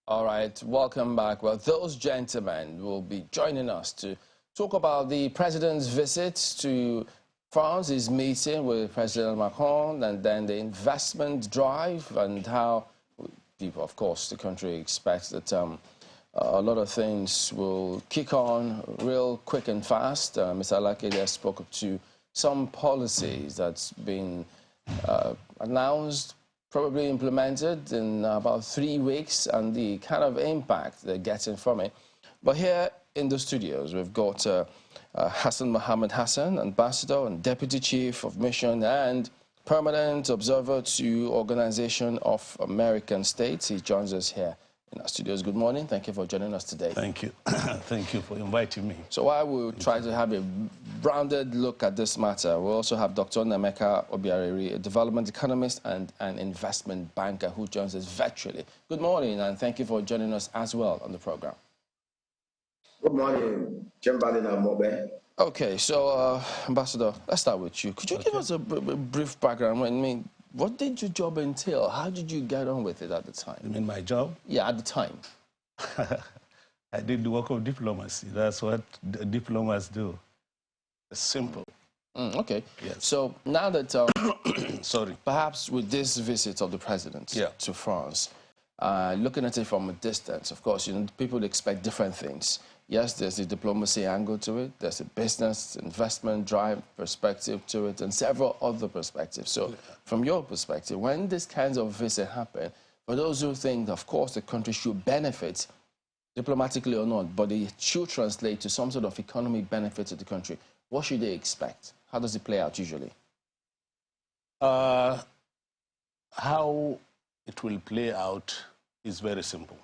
All right, welcome back. Well, those gentlemen will be joining us to talk about the president's visit to France, his meeting with President Macron, and then the investment drive and how people, of course, the country expects that a lot of things will kick on real quick and fast. Mr. Alake there spoke to some policies that's been announced, probably implemented in about 3 weeks, and the kind of impact they're getting from it. But here in the studios, we've got Hassan Mohammed Hassan, Ambassador and Deputy Chief of Mission and Permanent Observer to Organization of American States. He joins us here in our studios. Good morning. Thank you for joining us today. Thank you. Thank you for inviting me. So I will try to have a rounded look at this matter. We'll also have Dr. Nemeka Obiareri, a development economist and an investment banker who joins us virtually. Good morning, and thank you for joining us as well on the program. Good morning, Chamberlain and Mobe. Okay, so Ambassador, let's start with you. Could you give us a brief background? I mean, what did your job entail? How did you get on with it at the time? You mean my job? Yeah, at the time. I did the work of diplomacy. That's what diplomats do. It's simple. Okay. Yes. So now that, Sorry. perhaps with this visit of the president to France, looking at it from a distance, of course, people expect different things. Yes, there's a diplomacy angle to it. There's a business, investment drive perspective to it, and several other perspectives. So from your perspective, when these kinds of visits happen, for those who think, of course, the country should benefit, diplomatically or not, but it should translate to some sort of economic benefit to the country, what should they expect? How does it play out usually? How it will play out is very simple.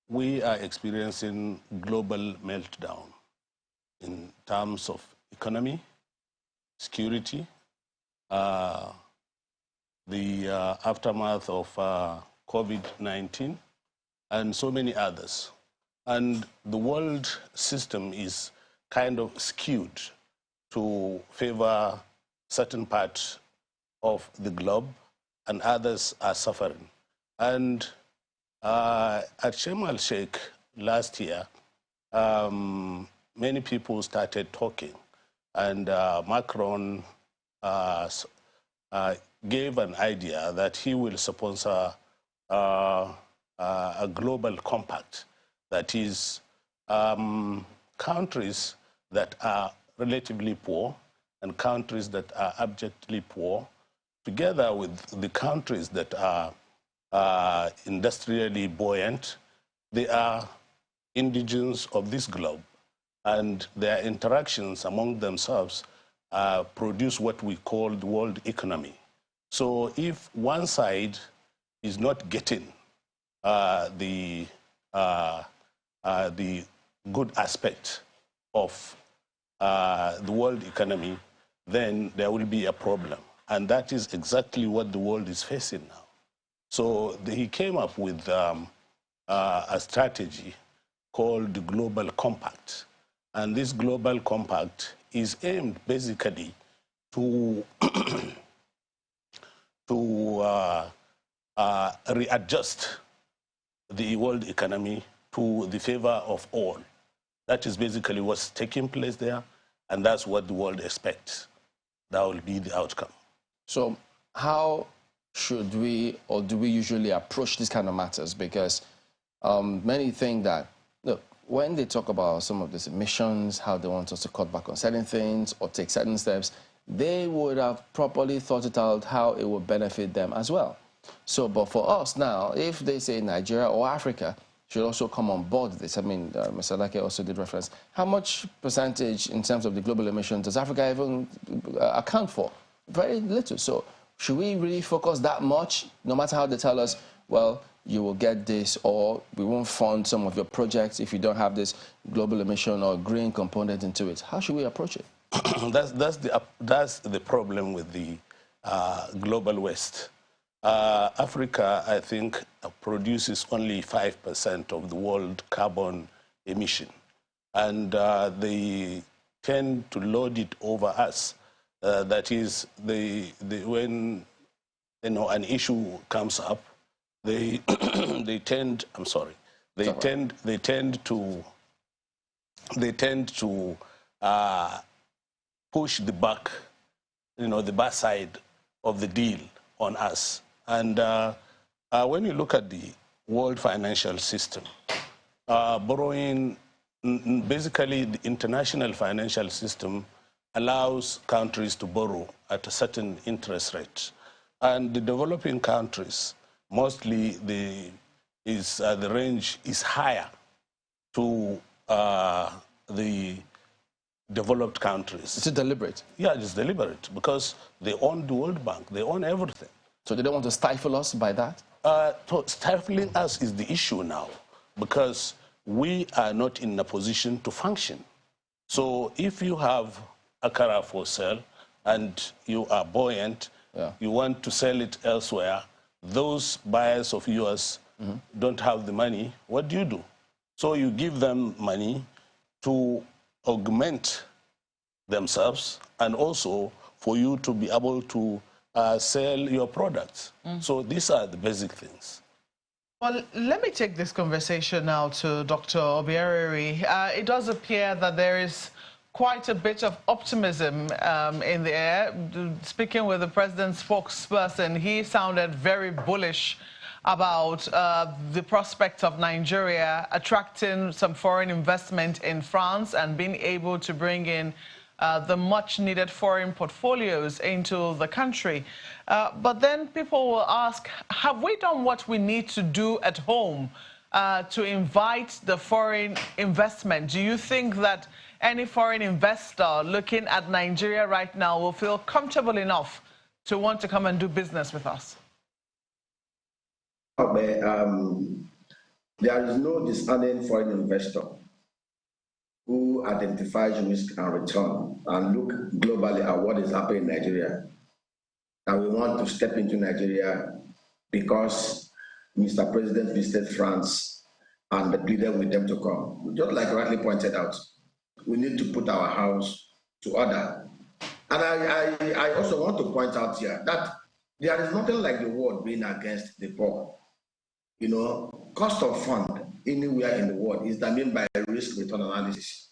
We are experiencing global meltdown in terms of economy, security, the aftermath of COVID-19, and so many others. And the world system is kind of skewed to favor certain parts of the globe, and others are suffering. And at Sharm el-Sheikh last year, many people started talking, and Macron gave an idea that he will sponsor a global compact, that is, countries that are relatively poor and countries that are abjectly poor, together with the countries that are industrially buoyant. They are indigenous of this globe, and their interactions among themselves produce what we call the world economy. So if one side is not getting the good aspect of the world economy, then there will be a problem. And that is exactly what the world is facing now. So he came up with a strategy called the Global Compact. And this Global Compact is aimed basically to, readjust the world economy to the favor of all. That is basically what's taking place there, and that's what the world expects. That will be the outcome. So how should we, or do we usually approach these kind of matters? Because many think that, look, when they talk about some of these emissions, how they want us to cut back on certain things or take certain steps, they would have properly thought it out how it would benefit them as well. So, but for us now, if they say Nigeria or Africa should also come on board with this, I mean, Mr. Lake also did reference, how much percentage in terms of the global emissions does Africa even account for? Very little. So should we really focus that much, no matter how they tell us, well, you will get this, or we won't fund some of your projects if you don't have this global emission or green component into it? How should we approach it? That's the problem with the global West. Africa, I think, produces only 5% of the world carbon emission. And they tend to load it over us. That is, when an issue comes up, they they tend. I'm sorry. They tend to push the backside of the deal on us. And when you look at the world financial system, borrowing, basically the international financial system allows countries to borrow at a certain interest rate. And the developing countries, mostly the range is higher to the developed countries. Is it deliberate? Yeah, it's deliberate because they own the World Bank, they own everything. So they don't want to stifle us by that? So stifling us is the issue now because we are not in a position to function. So if you have a car for sale and you are buoyant, you want to sell it elsewhere, those buyers of yours don't have the money, what do? So you give them money to augment themselves and also for you to be able to sell your products. So these are the basic things. Well, let me take this conversation now to Dr. Obioriri. It does appear that there is quite a bit of optimism in the air. Speaking with the president's spokesperson, he sounded very bullish about the prospect of Nigeria attracting some foreign investment in France and being able to bring in the much-needed foreign portfolios into the country. But then people will ask, have we done what we need to do at home to invite the foreign investment? Do you think that any foreign investor looking at Nigeria right now will feel comfortable enough to want to come and do business with us? There is no discerning foreign investor who identifies risk and return and look globally at what is happening in Nigeria, that we want to step into Nigeria because Mr. President visited France and pleaded with them to come. Just like rightly pointed out, we need to put our house to order. And I also want to point out here that there is nothing like the world being against the poor. You know, cost of fund anywhere in the world is determined by risk return analysis.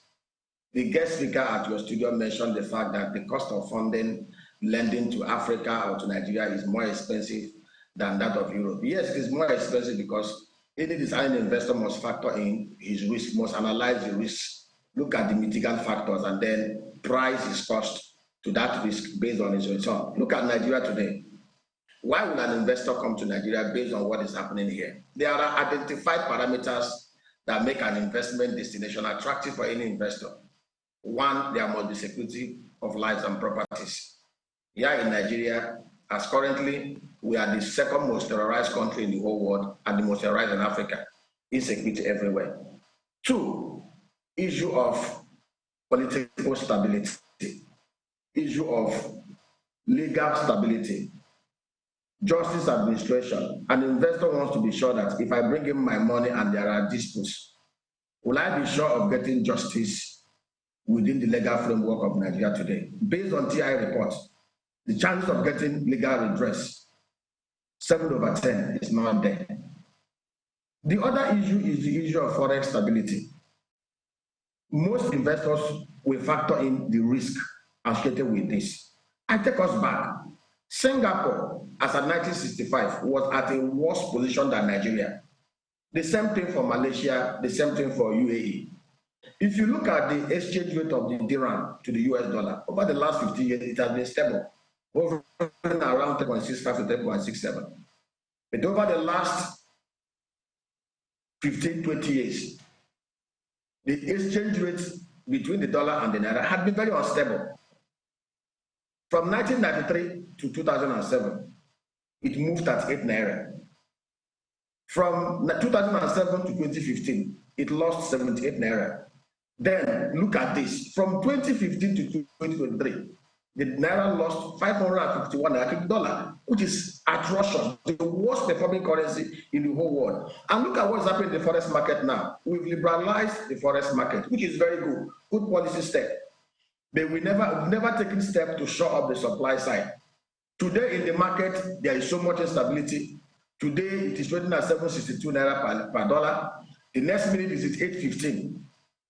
The guest speaker at your studio mentioned the fact that the cost of funding lending to Africa or to Nigeria is more expensive than that of Europe. Yes, it is more expensive because any design investor must factor in his risk, must analyze the risk, look at the mitigant factors, and then price his cost to that risk based on his return. Look at Nigeria today. Why would an investor come to Nigeria based on what is happening here? There are identified parameters that make an investment destination attractive for any investor. One, there must be security of lives and properties. Here in Nigeria, as currently, we are the second most terrorized country in the whole world and the most terrorized in Africa. Insecurity everywhere. Two, issue of political stability, issue of legal stability, justice administration. An investor wants to be sure that if I bring in my money and there are disputes, will I be sure of getting justice within the legal framework of Nigeria today? Based on TI reports, the chances of getting legal redress, 7/10 is not there. The other issue is the issue of forex stability. Most investors will factor in the risk associated with this. I take us back. Singapore, as of 1965, was at a worse position than Nigeria. The same thing for Malaysia, the same thing for UAE. If you look at the exchange rate of the dirham to the US dollar, over the last 50 years, it has been stable, hovering around 3.65 to 3.67. But over the last 15, 20 years, the exchange rate between the dollar and the naira had been very unstable. From 1993 to 2007, it moved at 8 naira. From 2007 to 2015, it lost 78 naira. Then look at this. From 2015 to 2023, the naira lost 551 naira to the dollar, which is atrocious, the worst performing currency in the whole world. And look at what's happening in the forex market now. We've liberalized the forex market, which is very good policy step. But we've never taken steps to shore up the supply side. Today in the market, there is so much instability. Today, it is trading at 762 naira per dollar. The next minute is at 815.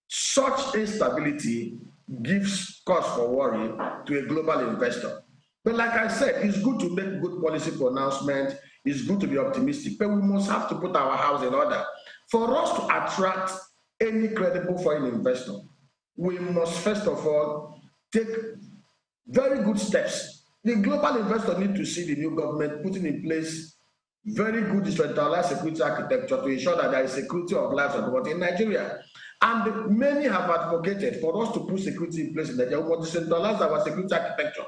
Such instability gives cause for worry to a global investor. But like I said, it's good to make good policy pronouncement. It's good to be optimistic, but we must have to put our house in order. For us to attract any credible foreign investor, we must first of all take very good steps. The global investor need to see the new government putting in place very good decentralized security architecture to ensure that there is security of life and property in Nigeria. And many have advocated for us to put security in place in Nigeria. We must decentralize our security architecture.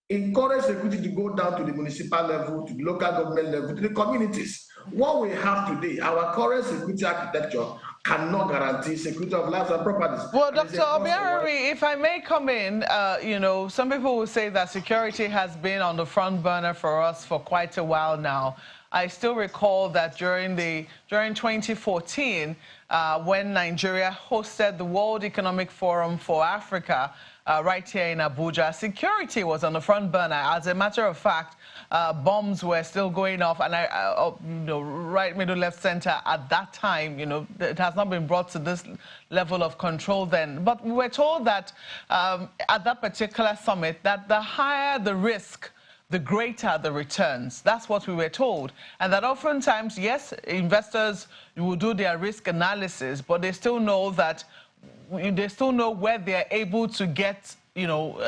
Encourage security to go down to the municipal level, to the local government level, to the communities. What we have today, our current security architecture cannot guarantee security of lives and properties. Well, Dr. Obiarari, if I may come in, you know, some people will say that security has been on the front burner for us for quite a while now. I still recall that during 2014, when Nigeria hosted the World Economic Forum for Africa, right here in Abuja, security was on the front burner. As a matter of fact, bombs were still going off, and you know, right, middle, left, center at that time. You know, it has not been brought to this level of control then. But we were told that at that particular summit, that the higher the risk, the greater the returns. That's what we were told. And that oftentimes, yes, investors will do their risk analysis, but they still know that they still know where they're able to get, you know,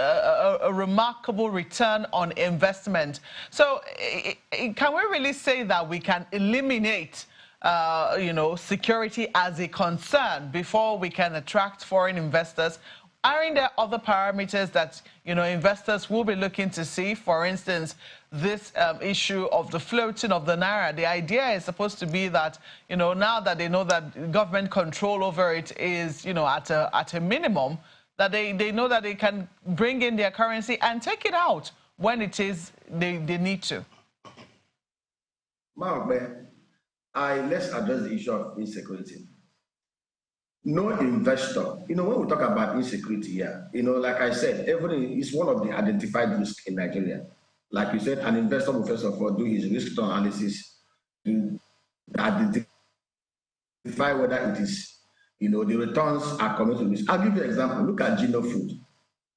a remarkable return on investment. So can we really say that we can eliminate, you know, security as a concern before we can attract foreign investors? Aren't there other parameters that, you know, investors will be looking to see? For instance, this issue of the floating of the naira. The idea is supposed to be that, you know, now that they know that government control over it is, you know, at a minimum, that they know that they can bring in their currency and take it out when it is they need to. Let's address the issue of insecurity. No investor, you know, when we talk about insecurity here, you know, like I said, everything is one of the identified risks in Nigeria. Like you said, an investor will first of all do his risk analysis to identify whether it is, you know, the returns are coming to risk. I'll give you an example. Look at Gino Food.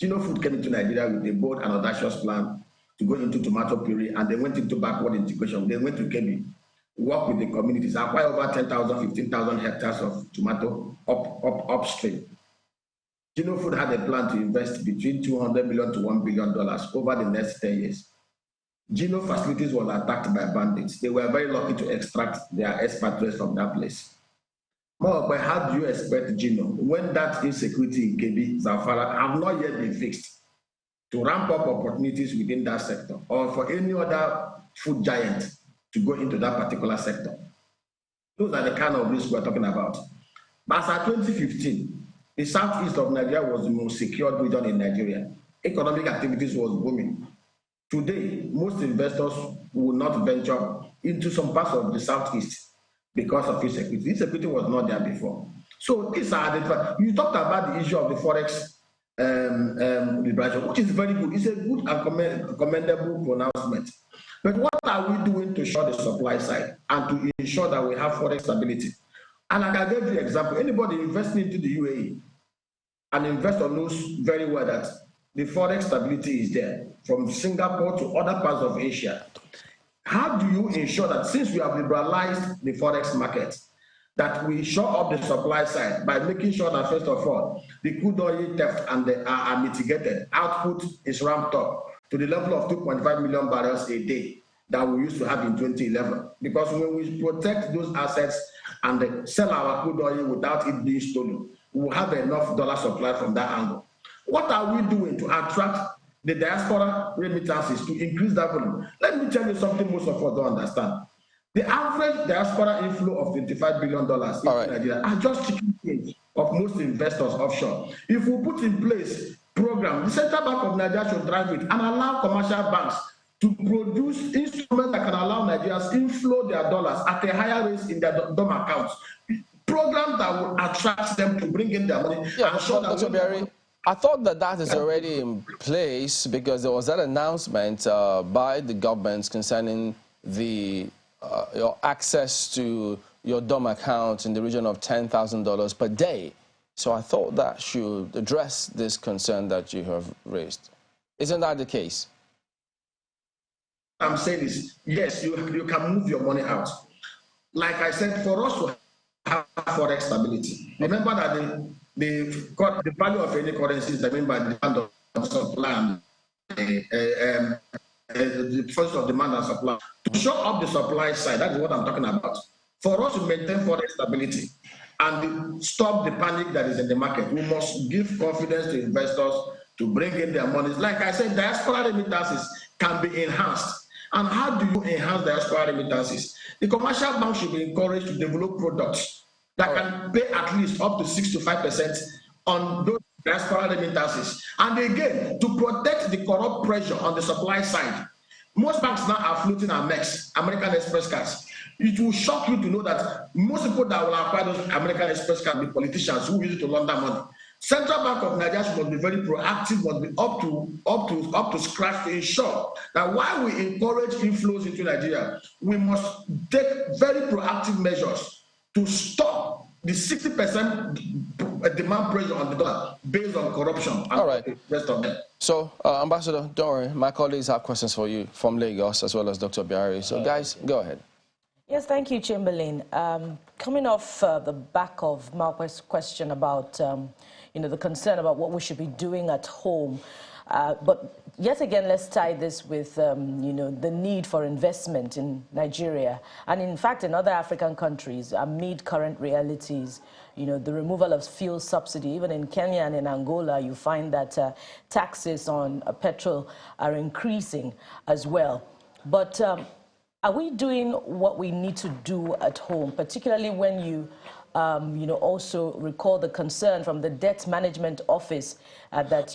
Gino Food came into Nigeria with a bold and audacious plan to go into tomato puree, and they went into backward integration. They went to Kebbi, work with the communities, acquire over 10,000, 15,000 hectares of tomato upstream. Gino Food had a plan to invest between $200 million to $1 billion over the next 10 years. Gino facilities were attacked by bandits. They were very lucky to extract their expatriates from that place. But how do you expect Gino, when that insecurity in Kebbi, Zamfara have not yet been fixed, to ramp up opportunities within that sector, or for any other food giant to go into that particular sector? Those are the kind of risks we're talking about. But as at 2015, the southeast of Nigeria was the most secured region in Nigeria. Economic activities was booming. Today, most investors will not venture into some parts of the southeast because of insecurity. Insecurity was not there before. So these are the, you talked about the issue of the forex liberation, which is very good. It's a good and commendable pronouncement. But what are we doing to ensure the supply side and to ensure that we have forex stability? And like I gave you an example, anybody investing into the UAE, an investor knows very well that the forex stability is there from Singapore to other parts of Asia. How do you ensure that, since we have liberalized the forex market, that we shore up the supply side by making sure that, first of all, the crude oil theft and are mitigated, output is ramped up to the level of 2.5 million barrels a day that we used to have in 2011. Because when we protect those assets and sell our crude oil without it being stolen, we will have enough dollar supply from that angle. What are we doing to attract the diaspora remittances to increase that volume? Let me tell you something most of us don't understand. The average diaspora inflow of $25 billion into Nigeria are just chicken change of most investors offshore. If we put in place program, the Central Bank of Nigeria should drive it and allow commercial banks to produce instruments that can allow Nigerians inflow their dollars at a higher rate in their DOM accounts. Programs that will attract them to bring in their money. Yeah, I thought that is already in place, because there was that announcement by the government concerning the your access to your DOM account in the region of $10,000 per day. So I thought that should address this concern that you have raised. Isn't that the case? I'm saying is, yes, you can move your money out. Like I said, for us to have forex stability, remember that the value of any currency is determined by the demand of supply and the force of demand and supply. To show up the supply side, that is what I'm talking about. For us to maintain forex stability and stop the panic that is in the market, we must give confidence to investors to bring in their monies. Like I said, diaspora remittances can be enhanced. And how do you enhance diaspora remittances? The commercial bank should be encouraged to develop products that can pay at least up to 6 to 5% on those diaspora remittances. And again, to protect the corrupt pressure on the supply side, most banks now are floating Amex, American Express cards. It will shock you to know that most people that will acquire those American Express cards be politicians who use it to launder money. Central Bank of Nigeria must be very proactive, must be up to scratch to ensure that while we encourage inflows into Nigeria, we must take very proactive measures to stop the 60% demand pressure on the dollar based on corruption and all right. the rest of them. So, Ambassador, don't worry. My colleagues have questions for you from Lagos as well as Dr. Biari. So, guys, go ahead. Yes, thank you, Chamberlain. Coming off the back of Mark's question about, the concern about what we should be doing at home, but yet again, let's tie this with, the need for investment in Nigeria and, in fact, in other African countries amid current realities. The removal of fuel subsidy, even in Kenya and in Angola, you find that taxes on petrol are increasing as well. But are we doing what we need to do at home, particularly when you, also recall the concern from the Debt Management Office that,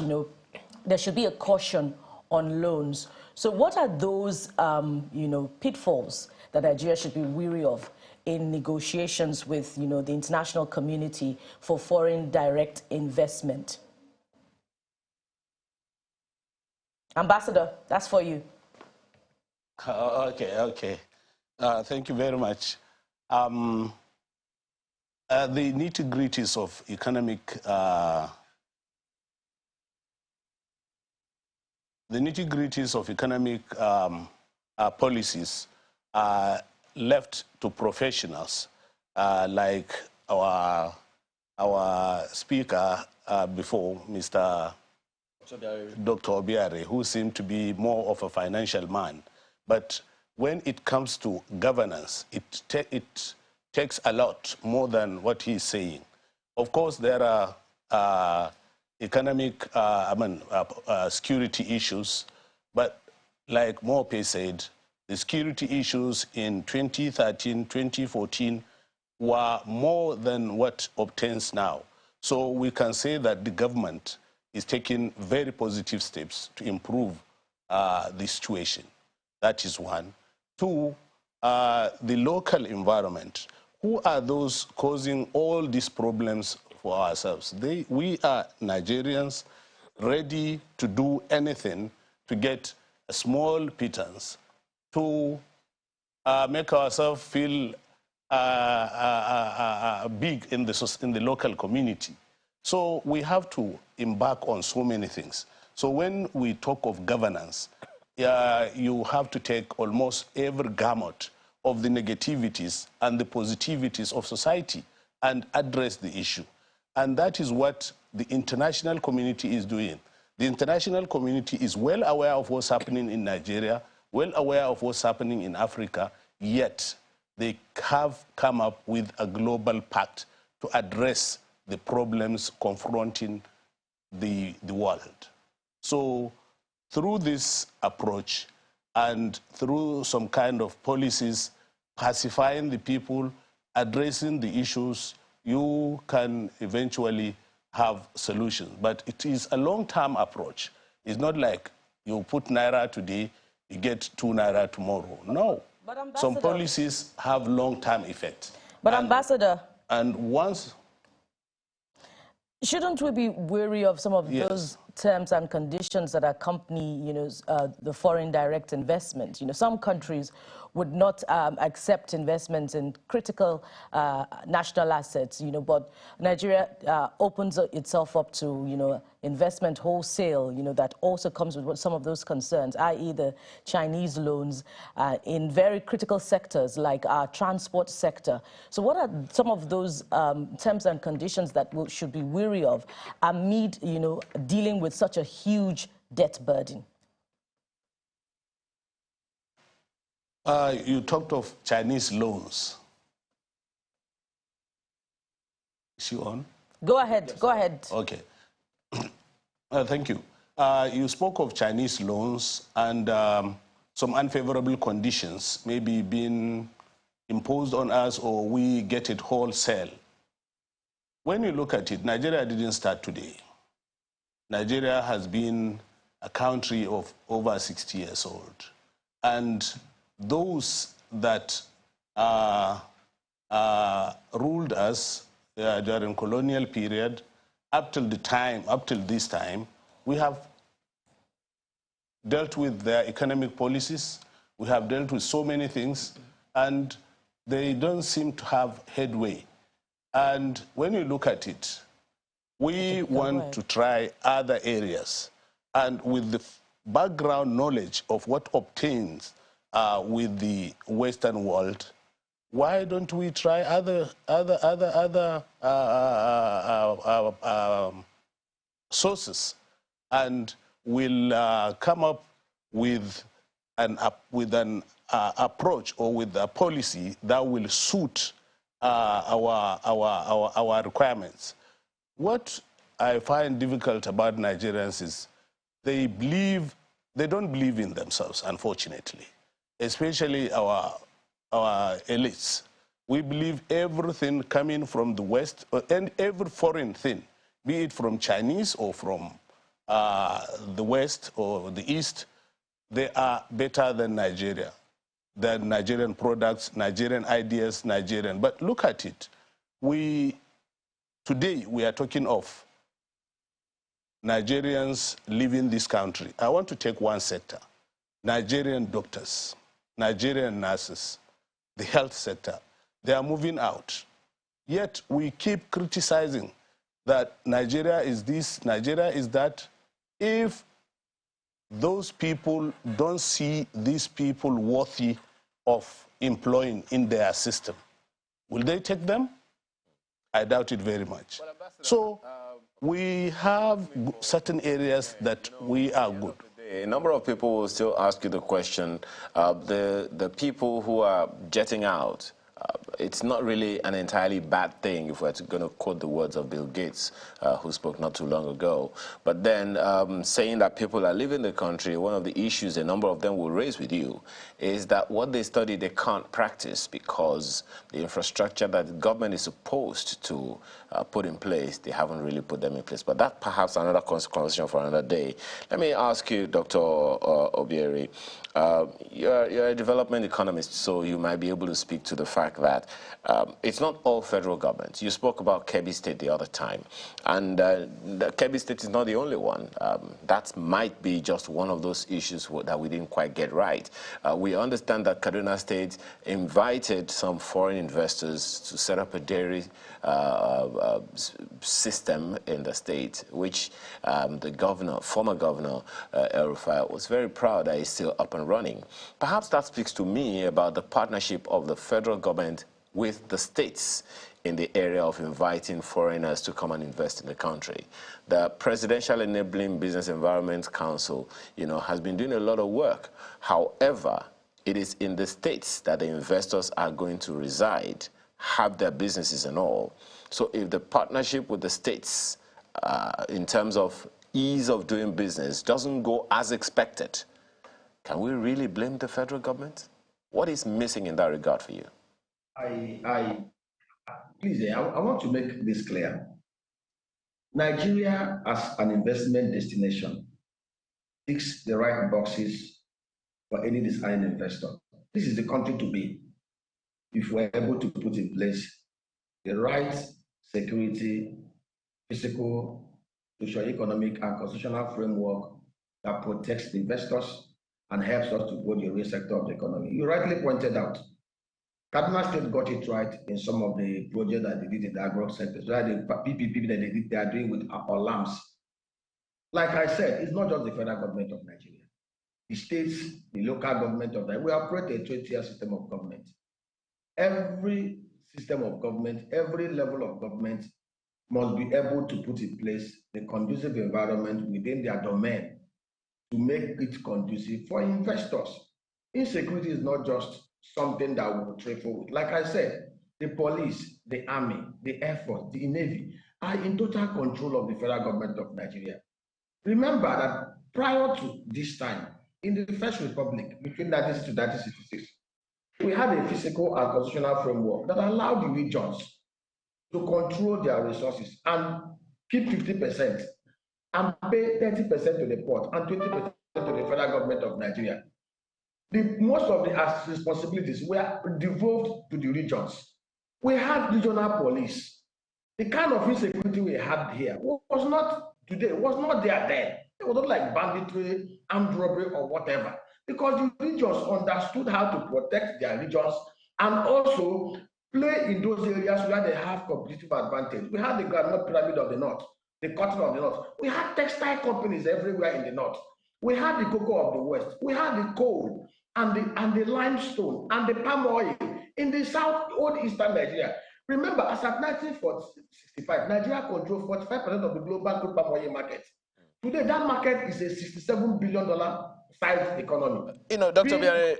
there should be a caution on loans. So what are those, pitfalls that Nigeria should be wary of in negotiations with, the international community for foreign direct investment? Ambassador, that's for you. Okay. Thank you very much. The nitty-gritties of economic policies are left to professionals like our speaker before, Mr. Dr. Obiari, who seemed to be more of a financial man. But when it comes to governance, it takes a lot more than what he's saying. Of course, there are economic, security issues, but like Mope said, the security issues in 2013, 2014 were more than what obtains now. So we can say that the government is taking very positive steps to improve the situation. That is one. Two, the local environment. Who are those causing all these problems for ourselves? We are Nigerians ready to do anything to get a small pittance to make ourselves feel big in the local community. So we have to embark on so many things. So when we talk of governance, you have to take almost every gamut of the negativities and the positivities of society and address the issue. And that is what the international community is doing. The international community is well aware of what's happening in Nigeria, well aware of what's happening in Africa, yet they have come up with a global pact to address the problems confronting the world. So through this approach and through some kind of policies, pacifying the people, addressing the issues, you can eventually have solutions. But it is a long-term approach. It's not like you put Naira today, you get 2 Naira tomorrow. No. Some policies have long-term effect. But Ambassador. And once... Shouldn't we be wary of some of those terms and conditions that accompany, the foreign direct investment. Some countries would not accept investments in critical national assets, but Nigeria opens itself up to, investment wholesale, that also comes with some of those concerns, i.e. the Chinese loans in very critical sectors like our transport sector. So what are some of those terms and conditions that we should be wary of amid, dealing with such a huge debt burden? You talked of Chinese loans. Is she on? Go ahead, go ahead. Okay. Thank you. You spoke of Chinese loans and some unfavorable conditions maybe being imposed on us or we get it wholesale. When you look at it, Nigeria didn't start today. Nigeria has been a country of over 60 years old. And those that ruled us during colonial period, up till this time, we have dealt with their economic policies. We have dealt with so many things, and they don't seem to have headway. And when you look at it, we want to try other areas. And with the background knowledge of what obtains with the Western world, why don't we try other sources, and we'll come up with an approach or with a policy that will suit our requirements. What I find difficult about Nigerians is they don't believe in themselves, unfortunately, especially our elites. We believe everything coming from the West, and every foreign thing, be it from Chinese or from the West or the East, they are better than Nigeria, than Nigerian products, Nigerian ideas, Nigerian. But look at it. Today we are talking of Nigerians leaving this country. I want to take one sector: Nigerian doctors, Nigerian nurses, the health sector. They are moving out. Yet we keep criticizing that Nigeria is this, Nigeria is that. If those people don't see these people worthy of employing in their system, will they take them? I doubt it very much. So we have certain areas that we are good. A number of people will still ask you the question, the people who are jetting out, it's not really an entirely bad thing if we're going to quote the words of Bill Gates, who spoke not too long ago. But then saying that people are leaving the country, one of the issues a number of them will raise with you is that what they study they can't practice because the infrastructure that the government is supposed to put in place, they haven't really put them in place. But that's perhaps another conversation for another day. Let me ask you, Dr. Obieri, you're a development economist, so you might be able to speak to the fact that it's not all federal government. You spoke about Kebbi State the other time, and the Kebbi State is not the only one. That might be just one of those issues that we didn't quite get right. We understand that Kaduna State invited some foreign investors to set up a dairy system in the state, which the former governor, El-Rufai, was very proud that he's still up and running. Perhaps that speaks to me about the partnership of the federal government with the states in the area of inviting foreigners to come and invest in the country. The Presidential Enabling Business Environment Council, has been doing a lot of work. However, it is in the states that the investors are going to reside, have their businesses and all. So if the partnership with the states in terms of ease of doing business doesn't go as expected, can we really blame the federal government? What is missing in that regard for you? Please, I want to make this clear. Nigeria as an investment destination ticks the right boxes for any design investor. This is the country to be if we're able to put in place the right security, physical, socio-economic, and constitutional framework that protects the investors and helps us to grow the real sector of the economy. You rightly pointed out, Kaduna State got it right in some of the projects that they did in the agro sector. So the PPP that they are doing with our lamps. Like I said, it's not just the federal government of Nigeria. The states, the local government of Nigeria, we operate a 20-tier system of government. Every system of government, every level of government must be able to put in place the conducive environment within their domain to make it conducive for investors. Insecurity is not just something that we will trifle with. Like I said, the police, the army, the air force, the navy are in total control of the federal government of Nigeria. Remember that prior to this time, in the First Republic, between 1960 to 1966, we had a physical and constitutional framework that allowed the regions to control their resources and keep 50% and pay 30% to the port and 20% to the federal government of Nigeria. Most of the responsibilities were devolved to the regions. We had regional police. The kind of insecurity we had here was not today, was not there then. It was not like banditry, armed robbery, or whatever. Because the regions understood how to protect their regions and also play in those areas where they have competitive advantage. We had the groundnut pyramid of the north, the cotton of the north. We had textile companies everywhere in the north. We had the cocoa of the west. We had the coal and the limestone and the palm oil in the south, old eastern Nigeria. Remember, as at 1965, Nigeria controlled 45% of the global crude palm oil market. Today, that market is a $67 billion size economy. You know, Dr. Biare,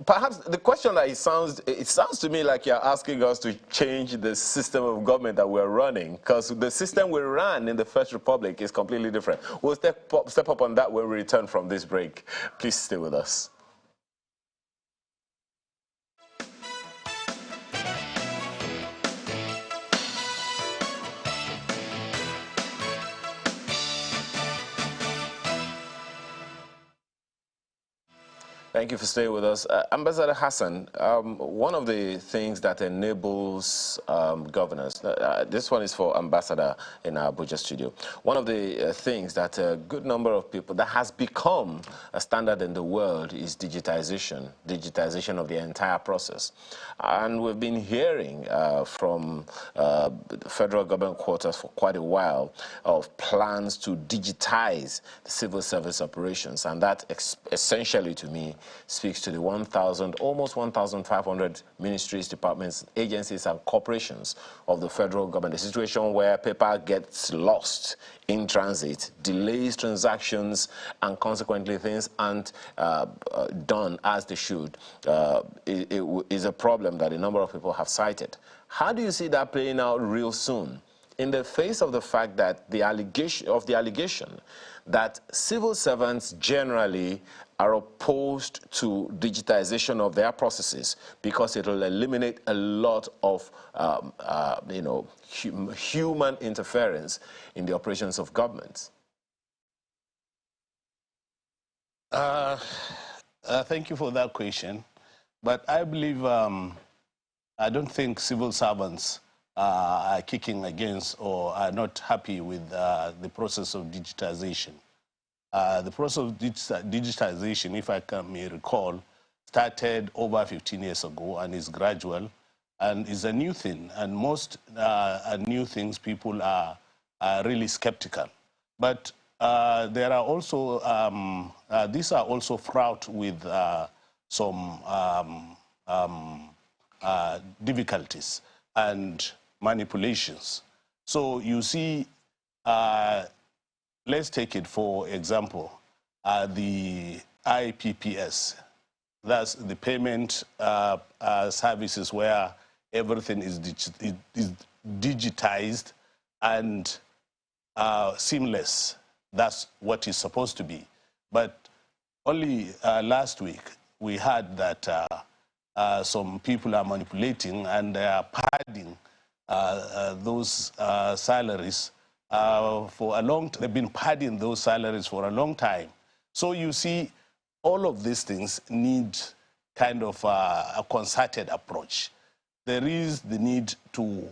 perhaps the question that it sounds to me like you're asking us to change the system of government that we're running, because the system we ran in the First Republic is completely different. We'll step up on that when we return from this break. Please stay with us. Thank you for staying with us. Ambassador Hassan, one of the things that enables governors, this one is for Ambassador in our Abuja studio, one of the things that a good number of people, that has become a standard in the world is digitization of the entire process. And we've been hearing from the federal government quarters for quite a while of plans to digitize the civil service operations, and that essentially to me speaks to the almost 1,500 ministries, departments, agencies, and corporations of the federal government. A situation where paper gets lost in transit, delays transactions, and consequently things aren't done as they should. It is a problem that a number of people have cited. How do you see that playing out real soon, in the face of the fact that the allegation that civil servants generally are opposed to digitization of their processes because it will eliminate a lot of human interference in the operations of governments? Thank you for that question. But I believe, I don't think civil servants are kicking against or are not happy with the process of digitization. The process of digitization, if I may recall, started over 15 years ago and is gradual and is a new thing. And most new things, people are really skeptical. But there are also, these are also fraught with some difficulties and manipulations. So you see, let's take it for example, the IPPS. That's the payment services where everything is digitized and seamless. That's what it's supposed to be. But only last week we heard that some people are manipulating and they are padding those salaries for a long time. They've been padding those salaries for a long time. So you see, all of these things need kind of a concerted approach. There is the need to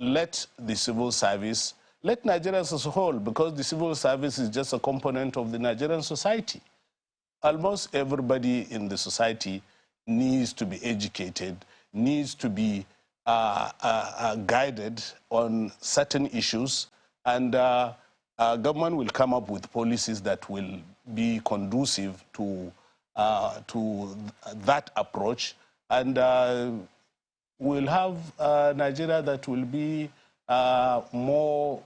let the civil service, let Nigerians as a whole, because the civil service is just a component of the Nigerian society. Almost everybody in the society needs to be educated, needs to be guided on certain issues, and government will come up with policies that will be conducive to that approach, and we'll have Nigeria that will be more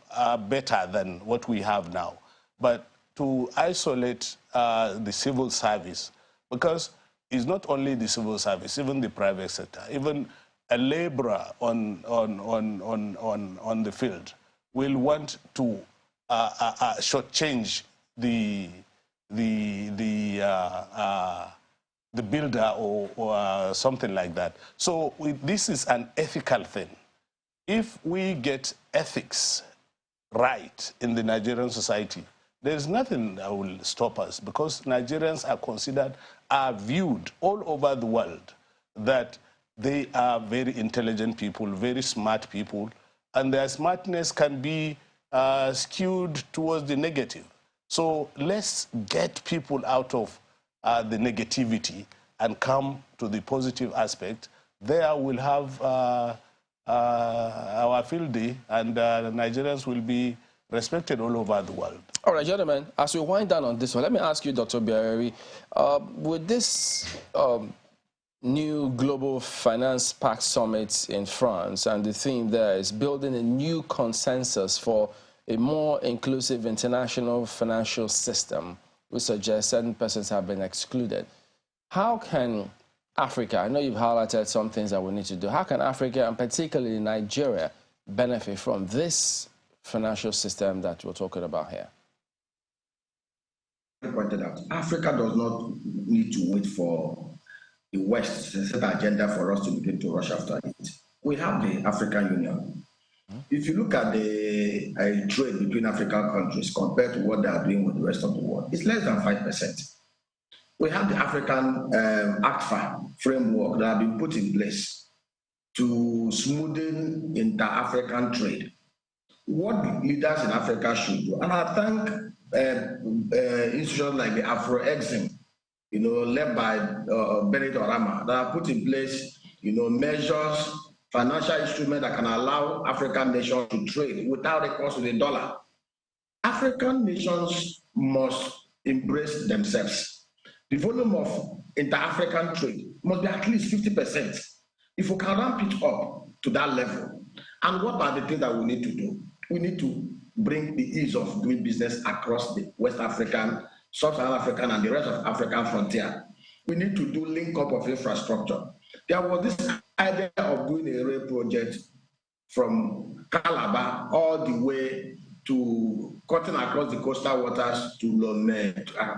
better than what we have now. But to isolate the civil service, because it's not only the civil service, even the private sector, even a laborer on the field will want to shortchange the builder or something like that. So this is an ethical thing. If we get ethics right in the Nigerian society, there's nothing that will stop us, because Nigerians are viewed all over the world that they are very intelligent people, very smart people, and their smartness can be skewed towards the negative. So let's get people out of the negativity and come to the positive aspect. There we'll have our field day, and Nigerians will be respected all over the world. All right, gentlemen, as we wind down on this one, let me ask you, Dr. Obiareri, with this new Global Finance Pact Summit in France, and the theme there is building a new consensus for a more inclusive international financial system, which suggests certain persons have been excluded. How can Africa, I know you've highlighted some things that we need to do, how can Africa, and particularly Nigeria, benefit from this financial system that we're talking about here? Pointed out, Africa does not need to wait for the West to set an agenda for us to begin to rush after it. We have the African Union. If you look at the trade between African countries compared to what they are doing with the rest of the world, it's less than 5%. We have the African ACFA framework that have been put in place to smoothen inter-African trade. What leaders in Africa should do, and I thank institutions like the Afro-Exim, led by Benedict Orama, that have put in place, measures, financial instruments that can allow African nations to trade without recourse to the dollar. African nations must embrace themselves. The volume of inter-African trade must be at least 50%. If we can ramp it up to that level, and what are the things that we need to do? We need to bring the ease of doing business across the West African, Sub-Saharan African, and the rest of African frontier. We need to do link up of infrastructure. There was this idea of doing a rail project from Calabar all the way to cutting across the coastal waters to Lomé,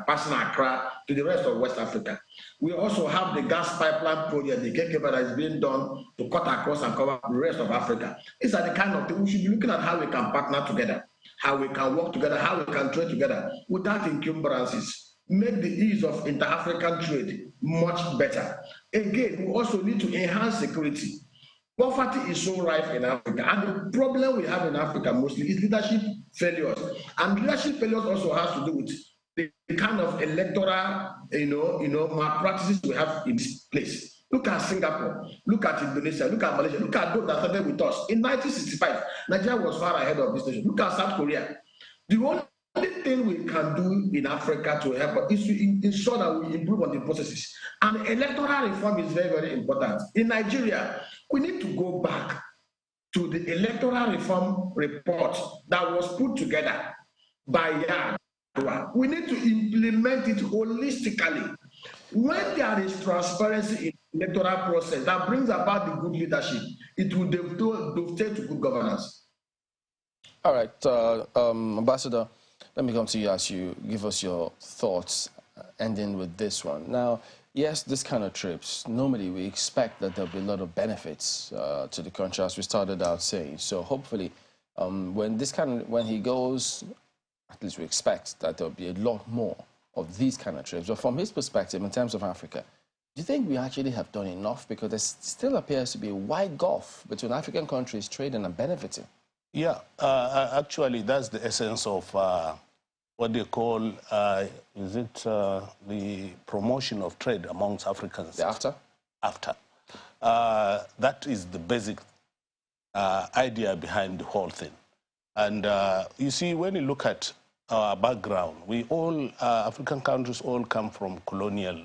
passing Accra to the rest of West Africa. We also have the gas pipeline project, the Kekeba, that is being done to cut across and cover the rest of Africa. These are the kind of things we should be looking at, how we can partner together, how we can work together, how we can trade together without encumbrances. Make the ease of inter-African trade much better. Again, we also need to enhance security. Poverty is so rife in Africa, and the problem we have in Africa mostly is leadership failures. And leadership failures also has to do with the kind of electoral, malpractices we have in this place. Look at Singapore, look at Indonesia, look at Malaysia, look at those that started with us. In 1965, Nigeria was far ahead of this nation. Look at South Korea. The only thing we can do in Africa to help is to ensure that we improve on the processes. And electoral reform is very, very important. In Nigeria, we need to go back to the electoral reform report that was put together by Yar'Adua. We need to implement it holistically. When there is transparency in the electoral process that brings about the good leadership, it will dovetail to good governance. All right, Ambassador, let me come to you as you give us your thoughts, ending with this one. Now, yes, this kind of trips, normally we expect that there'll be a lot of benefits to the country, as we started out saying. So hopefully, when he goes, at least we expect that there'll be a lot more of these kind of trips. But from his perspective, in terms of Africa, Do you think we actually have done enough? Because there still appears to be a wide gulf between African countries trading and benefiting. Yeah, actually, that's the essence of what they call, the promotion of trade amongst Africans? The AFTA? AFTA. That is the basic idea behind the whole thing. And you see, when you look at our background, we all, African countries all come from colonial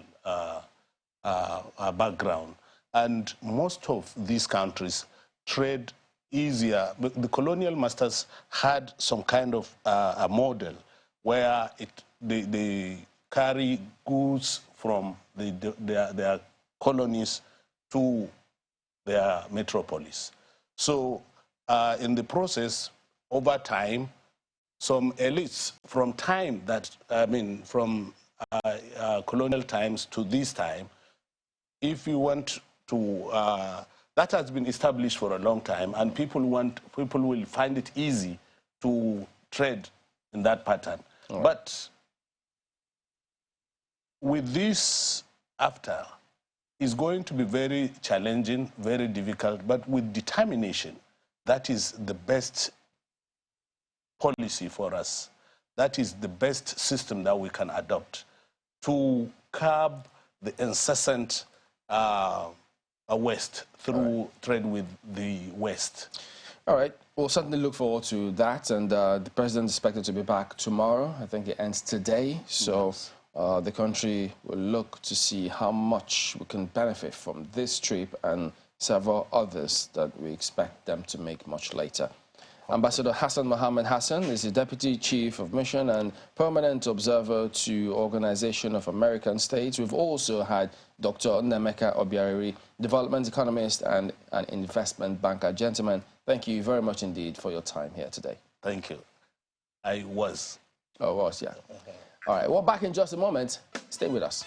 background. And most of these countries trade easier. The colonial masters had some kind of a model where they carry goods from their colonies to their metropolis. So in the process, over time, some elites from time that, from colonial times to this time, if you want to, that has been established for a long time, and people will find it easy to trade in that pattern. Right. But with this after, it's going to be very challenging, very difficult, but with determination, that is the best policy for us. That is the best system that we can adopt to curb the incessant West through trade with the West. All right. We'll certainly look forward to that. And the president is expected to be back tomorrow. I think it ends today. So yes. The country will look to see how much we can benefit from this trip and several others that we expect them to make much later. Ambassador Hassan Mohammed Hassan is the Deputy Chief of Mission and Permanent Observer to Organization of American States. We've also had Dr. Nnemeka Obiariri, Development Economist and an Investment Banker. Gentlemen, thank you very much indeed for your time here today. Thank you. I was. Oh, was, yeah. All right, well, back in just a moment. Stay with us.